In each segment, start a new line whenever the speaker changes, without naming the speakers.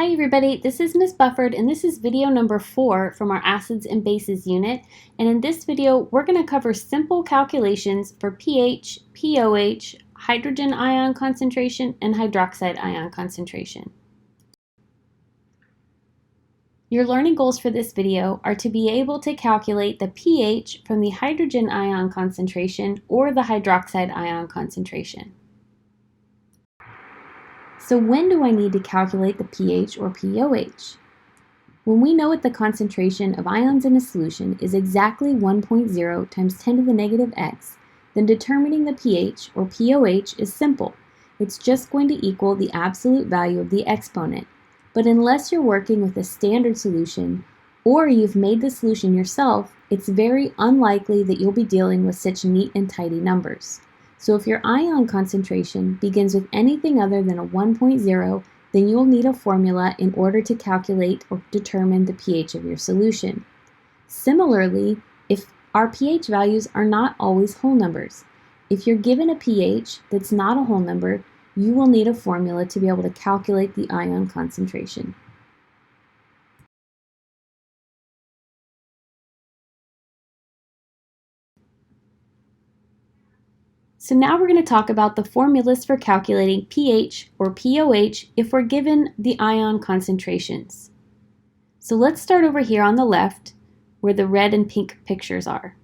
Hi everybody, this is Ms. Bufford and this is video number 4 from our acids and bases unit. And in this video, we're going to cover simple calculations for pH, pOH, hydrogen ion concentration, and hydroxide ion concentration. Your learning goals for this video are to be able to calculate the pH from the hydrogen ion concentration or the hydroxide ion concentration. So when do I need to calculate the pH or pOH? When we know what the concentration of ions in a solution is exactly 1.0 times 10 to the negative x, then determining the pH or pOH is simple. It's just going to equal the absolute value of the exponent. But unless you're working with a standard solution or you've made the solution yourself, it's very unlikely that you'll be dealing with such neat and tidy numbers. So if your ion concentration begins with anything other than a 1.0, then you'll need a formula in order to calculate or determine the pH of your solution. Similarly, if our pH values are not always whole numbers. If you're given a pH that's not a whole number, you will need a formula to be able to calculate the ion concentration. So now we're going to talk about the formulas for calculating pH or pOH if we're given the ion concentrations. So let's start over here on the left where the red and pink pictures are.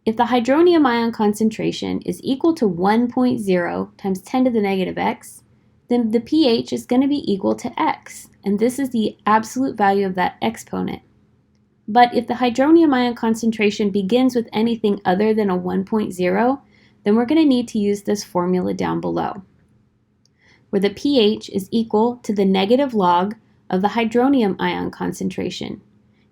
If the hydronium ion concentration is equal to 1.0 times 10 to the negative x, then the pH is going to be equal to x, and this is the absolute value of that exponent. But if the hydronium ion concentration begins with anything other than a 1.0, then we're going to need to use this formula down below, where the pH is equal to the negative log of the hydronium ion concentration.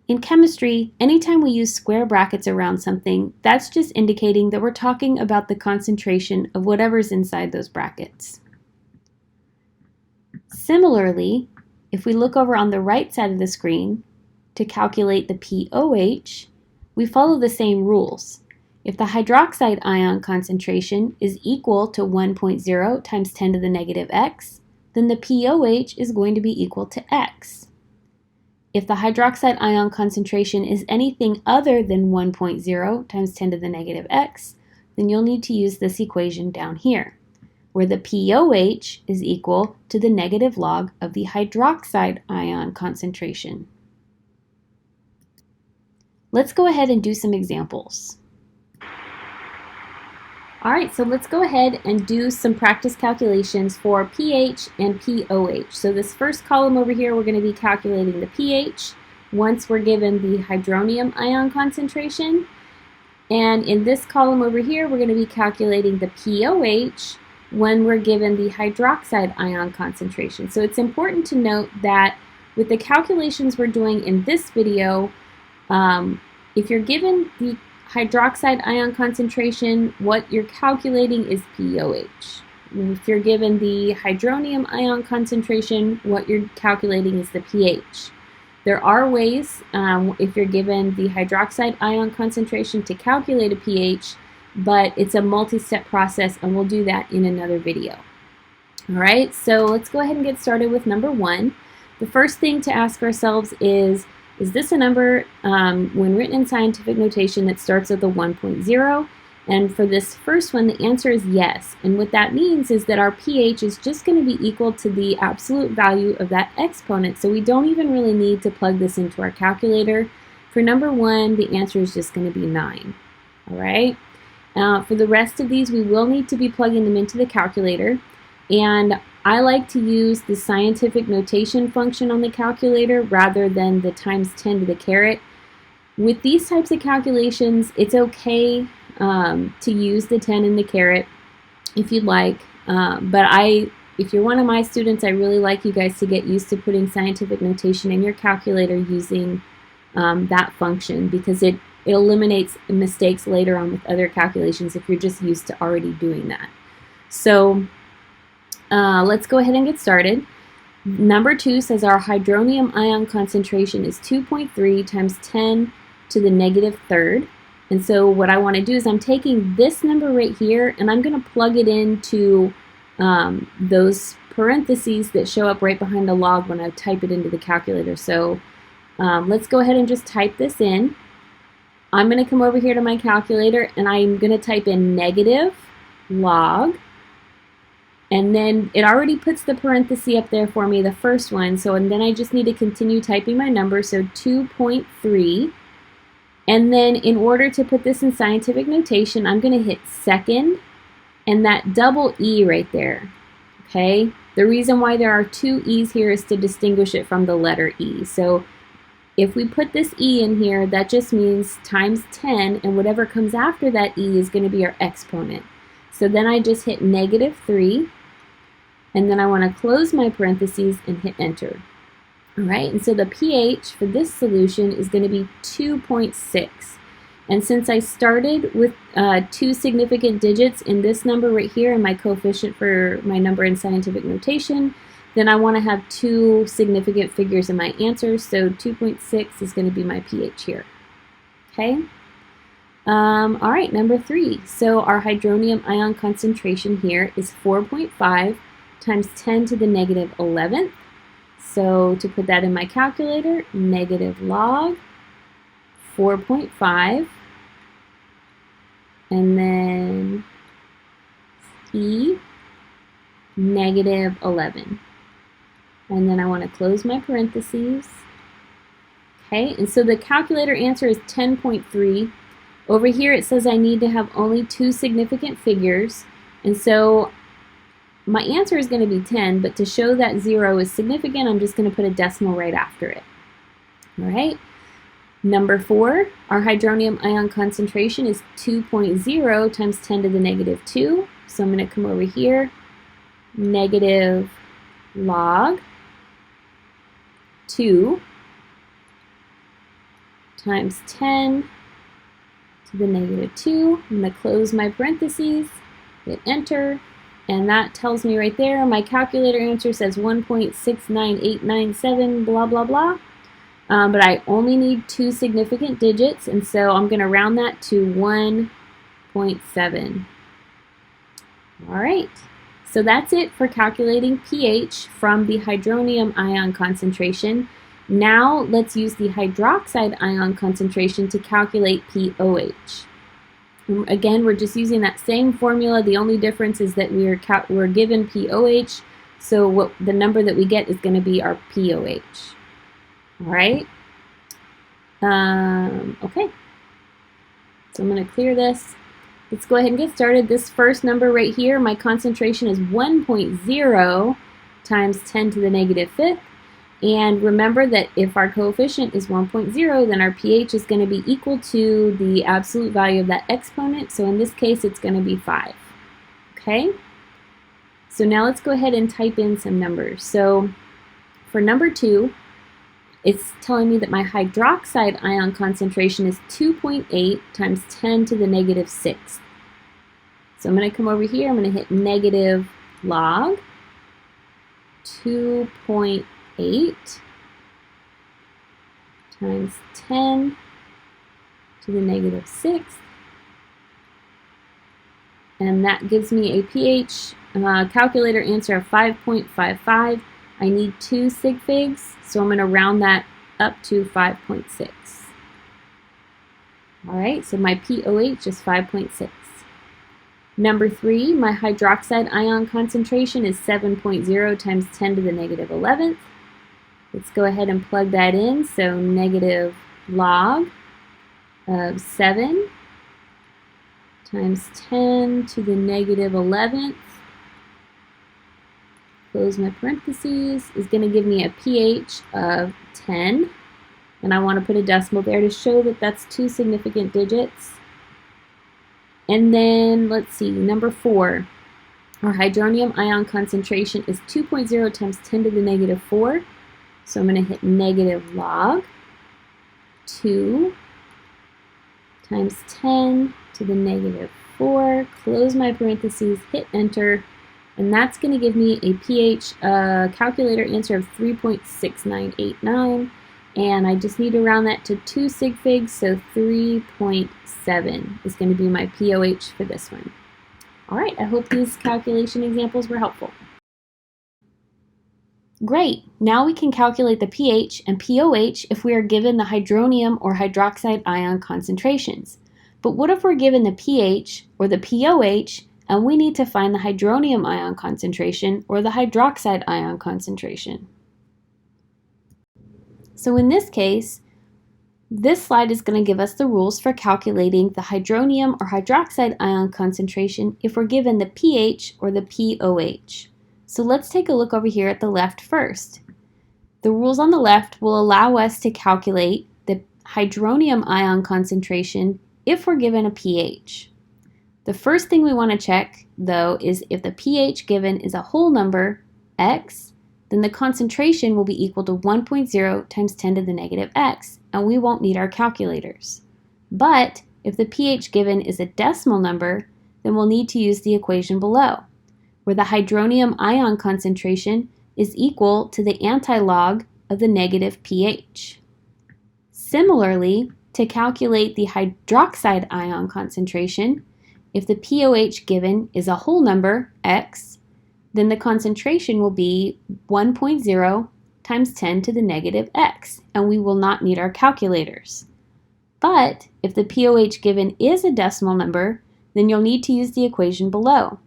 In chemistry, anytime we use square brackets around something, that's just indicating that we're talking about the concentration of whatever's inside those brackets. Similarly, if we look over on the right side of the screen to calculate the pOH, we follow the same rules. If the hydroxide ion concentration is equal to 1.0 times 10 to the negative x, then the pOH is going to be equal to x. If the hydroxide ion concentration is anything other than 1.0 times 10 to the negative x, then you'll need to use this equation down here, where the pOH is equal to the negative log of the hydroxide ion concentration. Let's go ahead and do some examples. Alright, so let's go ahead and do some practice calculations for pH and pOH. So this first column over here, we're going to be calculating the pH once we're given the hydronium ion concentration. And in this column over here, we're going to be calculating the pOH when we're given the hydroxide ion concentration. So it's important to note that with the calculations we're doing in this video, if you're given the hydroxide ion concentration, what you're calculating is pOH. If you're given the hydronium ion concentration, what you're calculating is the pH. There are ways, if you're given the hydroxide ion concentration, to calculate a pH, but it's a multi-step process, and we'll do that in another video. Alright, so let's go ahead and get started with number 1. The first thing to ask ourselves is this a number when written in scientific notation that starts with a 1.0? And for this first one, the answer is yes. And what that means is that our pH is just going to be equal to the absolute value of that exponent. So we don't even really need to plug this into our calculator. For number 1, the answer is just going to be 9. All right. For the rest of these, we will need to be plugging them into the calculator. And I like to use the scientific notation function on the calculator rather than the times 10 to the caret. With these types of calculations, it's okay to use the 10 and the caret if you'd like. But if you're one of my students, I really like you guys to get used to putting scientific notation in your calculator using that function, because it eliminates mistakes later on with other calculations if you're just used to already doing that. So let's go ahead and get started. Number 2 says our hydronium ion concentration is 2.3 times 10 to the negative third. And so what I want to do is I'm taking this number right here and I'm going to plug it into those parentheses that show up right behind the log when I type it into the calculator. So let's go ahead and just type this in. I'm going to come over here to my calculator and I'm going to type in negative log. And then it already puts the parenthesis up there for me, the first one. So and then I just need to continue typing my number, so 2.3. And then in order to put this in scientific notation, I'm going to hit second and that double E right there. Okay? The reason why there are two E's here is to distinguish it from the letter E. So if we put this E in here, that just means times 10, and whatever comes after that E is going to be our exponent. So then I just hit -3, and then I want to close my parentheses and hit enter. All right, and so the pH for this solution is going to be 2.6. And since I started with two significant digits in this number right here and my coefficient for my number in scientific notation, then I want to have two significant figures in my answer, so 2.6 is going to be my pH here. Okay? All right, number 3. So our hydronium ion concentration here is 4.5 times 10 to the -11th. So to put that in my calculator, negative log 4.5, and then E -11. And then I want to close my parentheses. Okay, and so the calculator answer is 10.3. Over here it says I need to have only two significant figures, and so my answer is going to be 10, but to show that 0 is significant, I'm just going to put a decimal right after it. All right. Number 4, our hydronium ion concentration is 2.0 times 10 to the -2. So I'm going to come over here, negative log 2 times 10 to the -2. I'm going to close my parentheses, hit enter, and that tells me right there, my calculator answer says 1.69897, blah, blah, blah. But I only need two significant digits, and so I'm going to round that to 1.7. All right, so that's it for calculating pH from the hydronium ion concentration. Now let's use the hydroxide ion concentration to calculate pOH. Again, we're just using that same formula. The only difference is that we're given pOH, so the number that we get is going to be our pOH. All right. Okay. So I'm going to clear this. Let's go ahead and get started. This first number right here, my concentration is 1.0 times 10 to the -5th. And remember that if our coefficient is 1.0, then our pH is going to be equal to the absolute value of that exponent. So in this case, it's going to be 5. Okay? So now let's go ahead and type in some numbers. So for number 2, it's telling me that my hydroxide ion concentration is 2.8 times 10 to the -6. So I'm going to come over here, I'm going to hit negative log 2.8 times 10 to the -6. And that gives me a pH calculator answer of 5.55. I need two sig figs, so I'm going to round that up to 5.6. All right, so my pOH is 5.6. Number 3, my hydroxide ion concentration is 7.0 times 10 to the -11th. Let's go ahead and plug that in. So negative log of 7 times 10 to the -11th. Close my parentheses, is going to give me a pH of 10. And I want to put a decimal there to show that that's two significant digits. And then, let's see, number 4, our hydronium ion concentration is 2.0 times 10 to the -4. So I'm going to hit negative log 2 times 10 to the -4, close my parentheses, hit enter, and that's going to give me a pH calculator answer of 3.6989. And I just need to round that to two sig figs, so 3.7 is going to be my pOH for this one. All right, I hope these calculation examples were helpful. Great! Now we can calculate the pH and pOH if we are given the hydronium or hydroxide ion concentrations. But what if we're given the pH or the pOH and we need to find the hydronium ion concentration or the hydroxide ion concentration? So in this case, this slide is going to give us the rules for calculating the hydronium or hydroxide ion concentration if we're given the pH or the pOH. So let's take a look over here at the left first. The rules on the left will allow us to calculate the hydronium ion concentration if we're given a pH. The first thing we want to check, though, is if the pH given is a whole number, x, then the concentration will be equal to 1.0 times 10 to the negative x, and we won't need our calculators. But if the pH given is a decimal number, then we'll need to use the equation below, where the hydronium ion concentration is equal to the antilog of the negative pH. Similarly, to calculate the hydroxide ion concentration, if the pOH given is a whole number, x, then the concentration will be 1.0 times 10 to the negative x, and we will not need our calculators. But if the pOH given is a decimal number, then you'll need to use the equation below,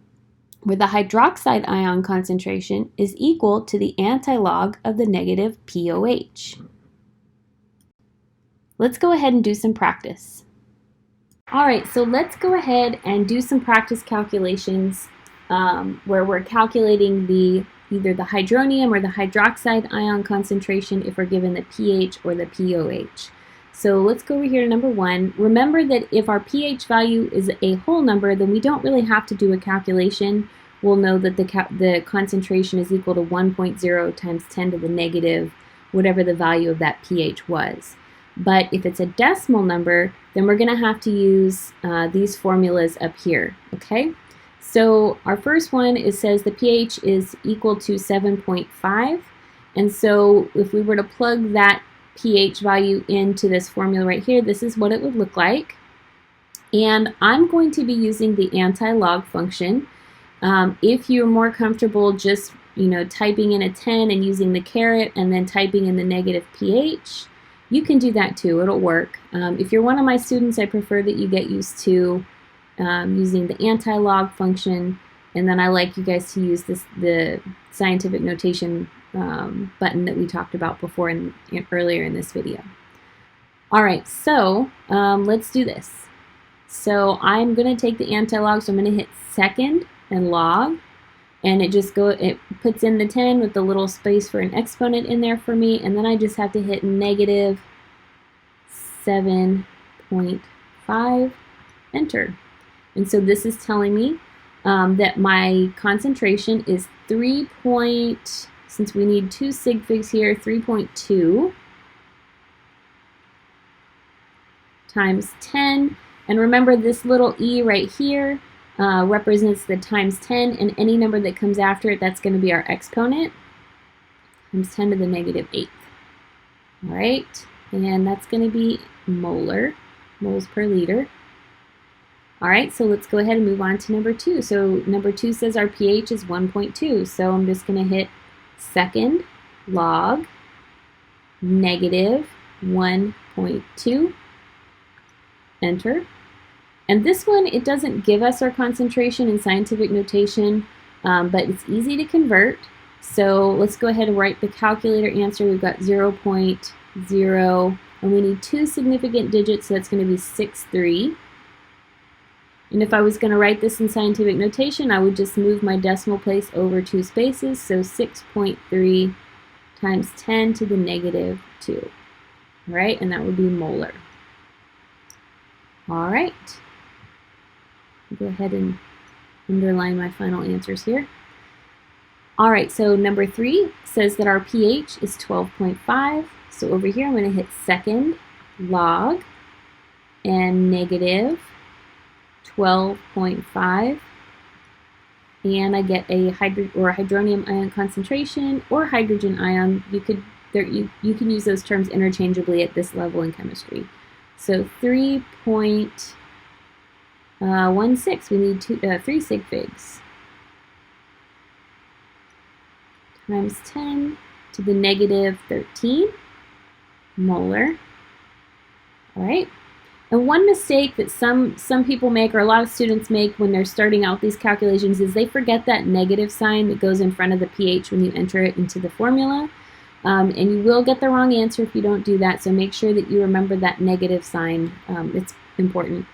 where the hydroxide ion concentration is equal to the antilog of the negative pOH. Let's go ahead and do some practice. All right, so let's go ahead and do some practice calculations where we're calculating either the hydronium or the hydroxide ion concentration if we're given the pH or the pOH. So let's go over here to number 1. Remember that if our pH value is a whole number, then we don't really have to do a calculation. We'll know that the concentration is equal to 1.0 times 10 to the negative, whatever the value of that pH was. But if it's a decimal number, then we're going to have to use these formulas up here, okay? So our first one, it says the pH is equal to 7.5. And so if we were to plug that pH value into this formula right here, this is what it would look like. And I'm going to be using the anti-log function. If you're more comfortable just typing in a 10 and using the caret and then typing in the negative pH, you can do that too. It'll work. If you're one of my students, I prefer that you get used to using the anti-log function, and then I like you guys to use the scientific notation button that we talked about before earlier in this video. All right, so let's do this. So I'm going to take the anti-log, so I'm going to hit second and log, and it puts in the 10 with the little space for an exponent in there for me, and then I just have to hit negative 7.5, enter. And so this is telling me that my concentration is since we need 2 sig figs here, 3.2 times 10. And remember, this little e right here represents the times 10, and any number that comes after it, that's going to be our exponent, times 10 to the negative 8th. All right, and that's going to be moles per liter. All right, so let's go ahead and move on to number 2. So number 2 says our pH is 1.2, so I'm just going to hit second log negative 1.2, enter. And this one, it doesn't give us our concentration in scientific notation, but it's easy to convert. So let's go ahead and write the calculator answer. We've got 0.0, and we need 2 significant digits, so that's going to be 6.3. And if I was going to write this in scientific notation, I would just move my decimal place over 2 spaces, so 6.3 times 10 to the negative 2. All right, and that would be molar. All right. Go ahead and underline my final answers here. All right, so number 3 says that our pH is 12.5. So over here, I'm going to hit second log and negative 12.5, and I get a hydronium ion concentration or hydrogen ion. You can use those terms interchangeably at this level in chemistry. So 3.16. We need 3 sig figs times 10 to the negative 13 molar. All right. And one mistake that some people make, or a lot of students make when they're starting out these calculations, is they forget that negative sign that goes in front of the pH when you enter it into the formula. And you will get the wrong answer if you don't do that, so make sure that you remember that negative sign. It's important.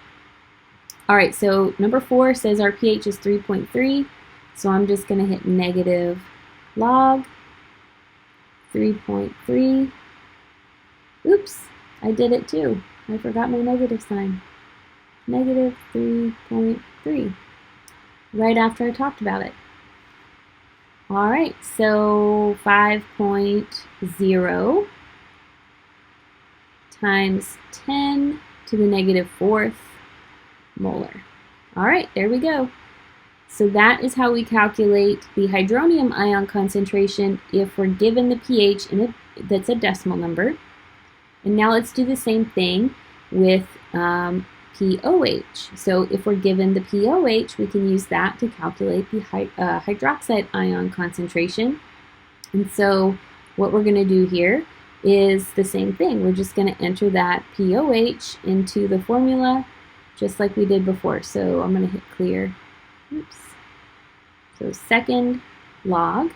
All right, so number 4 says our pH is 3.3, so I'm just going to hit negative log 3.3. Oops, I did it too. I forgot my negative sign. Negative 3.3, right after I talked about it. All right, so 5.0 times 10 to the negative 4th molar. All right, there we go. So that is how we calculate the hydronium ion concentration if we're given the pH that's a decimal number. And now let's do the same thing with pOH. So if we're given the pOH, we can use that to calculate the hydroxide ion concentration. And so what we're going to do here is the same thing. We're just going to enter that pOH into the formula just like we did before. So I'm going to hit clear. Oops. So second log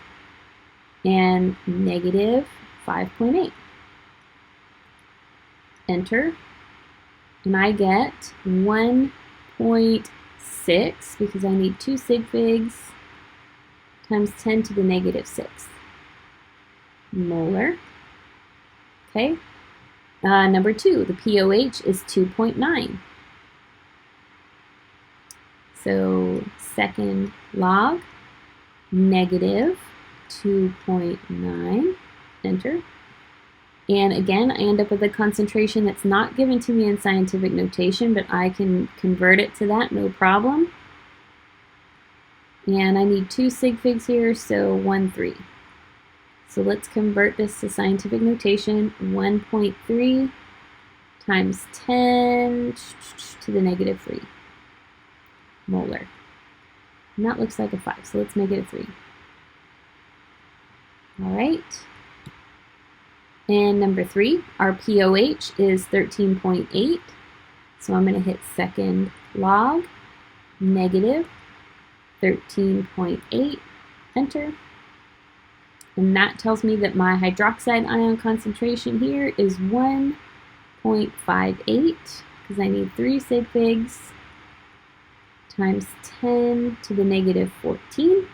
and negative 5.8. Enter. And I get 1.6 because I need 2 sig figs times 10 to the negative 6 molar. Okay. Number 2, the pOH is 2.9. So second log, negative 2.9, enter. And again, I end up with a concentration that's not given to me in scientific notation, but I can convert it to that, no problem. And I need 2 sig figs here, so 1.3. So let's convert this to scientific notation. 1.3 times 10 to the negative 3 molar. And that looks like a 5, so let's make it a 3. All right. And number 3, our pOH is 13.8. So I'm going to hit second log, negative 13.8, enter. And that tells me that my hydroxide ion concentration here is 1.58 because I need 3 sig figs times 10 to the negative 14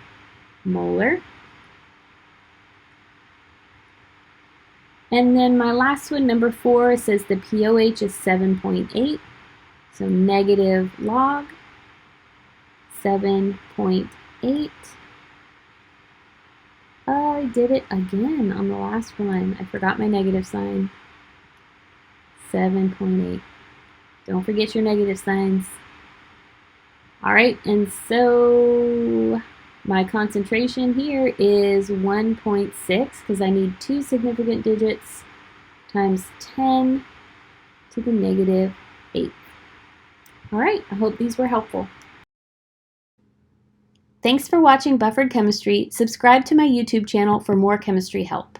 molar. And then my last one, number 4, says the pOH is 7.8. So negative log 7.8. I did it again on the last one. I forgot my negative sign. 7.8. Don't forget your negative signs. All right, and so my concentration here is 1.6 because I need 2 significant digits times 10 to the negative 8. All right, I hope these were helpful. Thanks for watching Buffered Chemistry. Subscribe to my YouTube channel for more chemistry help.